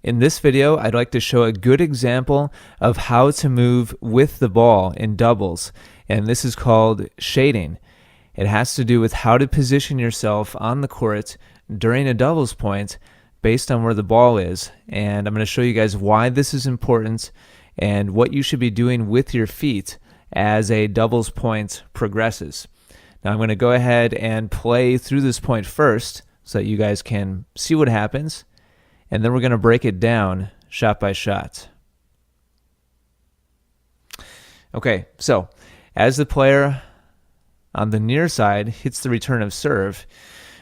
In this video, I'd like to show a good example of how to move with the ball in doubles, and this is called shading. It has to do with how to position yourself on the court during a doubles point based on where the ball is, and I'm going to show you guys why this is important and what you should be doing with your feet as a doubles point progresses. Now I'm going to go ahead and play through this point first so that you guys can see what happens, and then we're going to break it down shot by shot. Okay, so as the player on the near side hits the return of serve,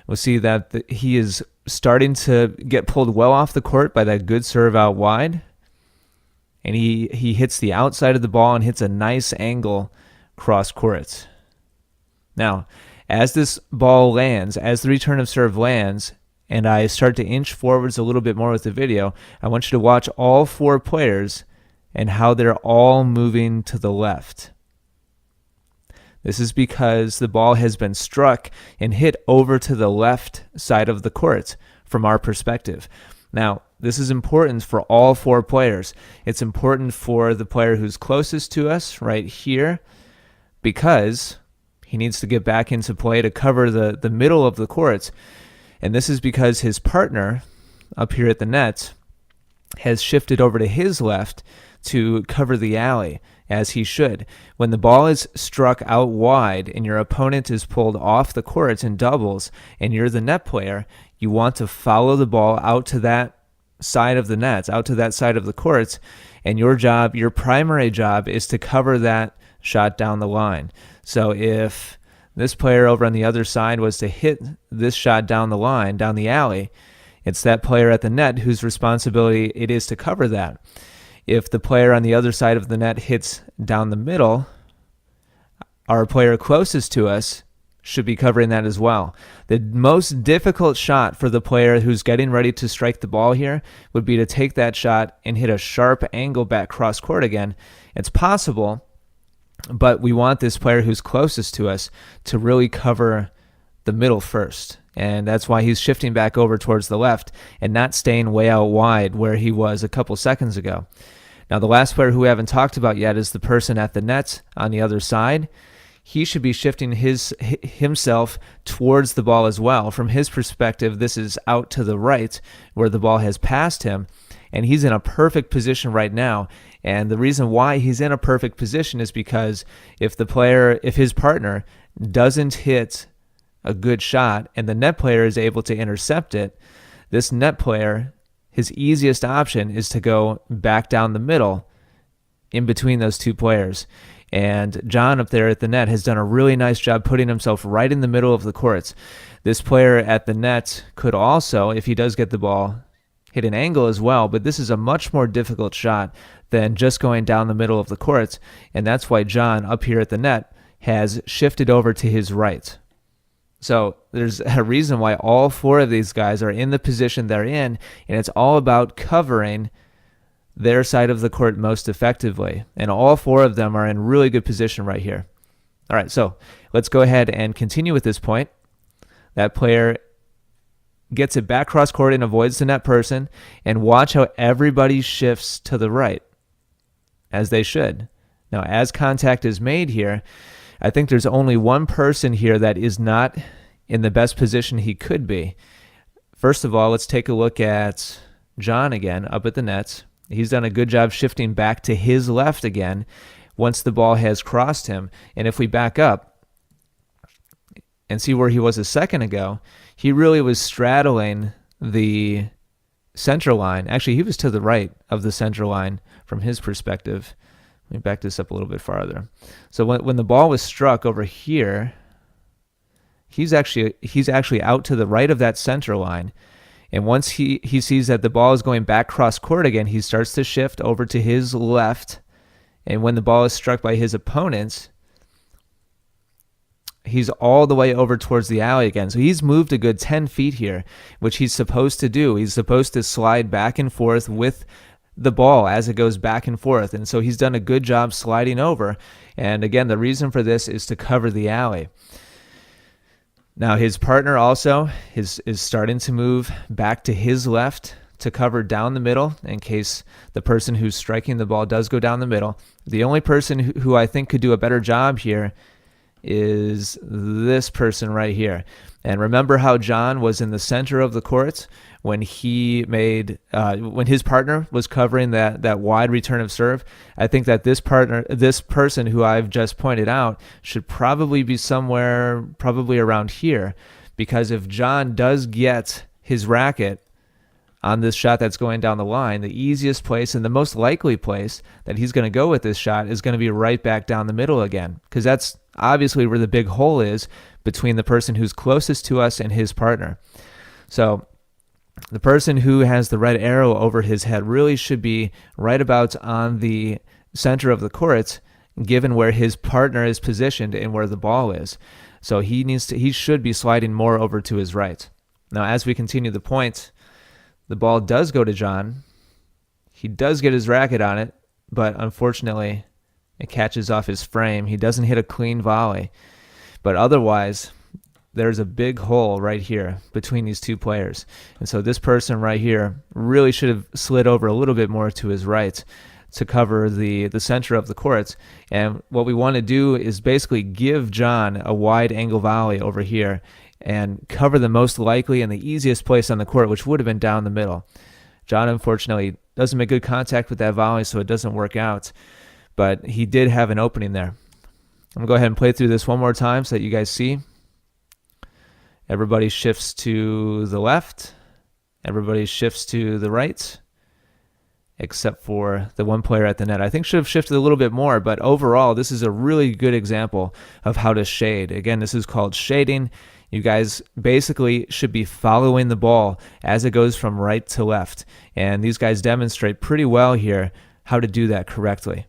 we'll see that he is starting to get pulled well off the court by that good serve out wide, and he hits the outside of the ball and hits a nice angle cross court. Now, as this ball lands, as the return of serve lands, and I start to inch forwards a little bit more with the video, I want you to watch all four players and how they're all moving to the left. This is because the ball has been struck and hit over to the left side of the court from our perspective. Now, this is important for all four players. It's important for the player who's closest to us right here because he needs to get back into play to cover the middle of the court. And this is because his partner up here at the net has shifted over to his left to cover the alley, as he should. When the ball is struck out wide and your opponent is pulled off the court in doubles and you're the net player, you want to follow the ball out to that side of the net, out to that side of the court, and your primary job is to cover that shot down the line. So if this player over on the other side was to hit this shot down the line, down the alley, it's that player at the net whose responsibility it is to cover that. If the player on the other side of the net hits down the middle, our player closest to us should be covering that as well. The most difficult shot for the player who's getting ready to strike the ball here would be to take that shot and hit a sharp angle back cross court again. It's possible, but we want this player who's closest to us to really cover the middle first. And that's why he's shifting back over towards the left and not staying way out wide where he was a couple seconds ago. Now, the last player who we haven't talked about yet is the person at the net on the other side. He should be shifting himself towards the ball as well. From his perspective, this is out to the right where the ball has passed him, and he's in a perfect position right now. And the reason why he's in a perfect position is because if his partner doesn't hit a good shot and the net player is able to intercept it, this net player, his easiest option is to go back down the middle in between those two players. And John up there at the net has done a really nice job putting himself right in the middle of the courts. This player at the net could also, if he does get the ball, hit an angle as well, but this is a much more difficult shot than just going down the middle of the courts, and that's why John up here at the net has shifted over to his right. So there's a reason why all four of these guys are in the position they're in, and it's all about covering their side of the court most effectively. And all four of them are in really good position right here. All right, so let's go ahead and continue with this point. That player gets it back cross court and avoids the net person, and watch how everybody shifts to the right, as they should. Now, as contact is made here, I think there's only one person here that is not in the best position he could be. First of all, let's take a look at John again up at the nets. He's done a good job shifting back to his left again once the ball has crossed him. And if we back up and see where he was a second ago, he really was straddling the center line. Actually, he was to the right of the center line from his perspective. Let me back this up a little bit farther. So when the ball was struck over here, he's actually out to the right of that center line. And once he sees that the ball is going back cross court again, he starts to shift over to his left. And when the ball is struck by his opponents, he's all the way over towards the alley again. So he's moved a good 10 feet here, which he's supposed to do. He's supposed to slide back and forth with the ball as it goes back and forth. And so he's done a good job sliding over. And again, the reason for this is to cover the alley. Now his partner also is starting to move back to his left to cover down the middle in case the person who's striking the ball does go down the middle. The only person who I think could do a better job here is this person right here. And remember how John was in the center of the court when he made when his partner was covering that wide return of serve. I think that this person who I've just pointed out should probably be somewhere probably around here, because if John does get his racket on this shot that's going down the line, the easiest place and the most likely place that he's going to go with this shot is going to be right back down the middle again, because that's obviously where the big hole is between the person who's closest to us and his partner. So the person who has the red arrow over his head really should be right about on the center of the court, given where his partner is positioned and where the ball is. So he should be sliding more over to his right. Now, as we continue the point, the ball does go to John. He does get his racket on it, but unfortunately, it catches off his frame. He doesn't hit a clean volley. But otherwise, there's a big hole right here between these two players. And so this person right here really should have slid over a little bit more to his right to cover the center of the court. And what we want to do is basically give John a wide angle volley over here and cover the most likely and the easiest place on the court, which would have been down the middle. John, unfortunately, doesn't make good contact with that volley, so it doesn't work out. But he did have an opening there. I'm going to go ahead and play through this one more time so that you guys see. Everybody shifts to the left. Everybody shifts to the right, except for the one player at the net. I think should have shifted a little bit more, but overall, this is a really good example of how to shade. Again, this is called shading. You guys basically should be following the ball as it goes from right to left. And these guys demonstrate pretty well here how to do that correctly.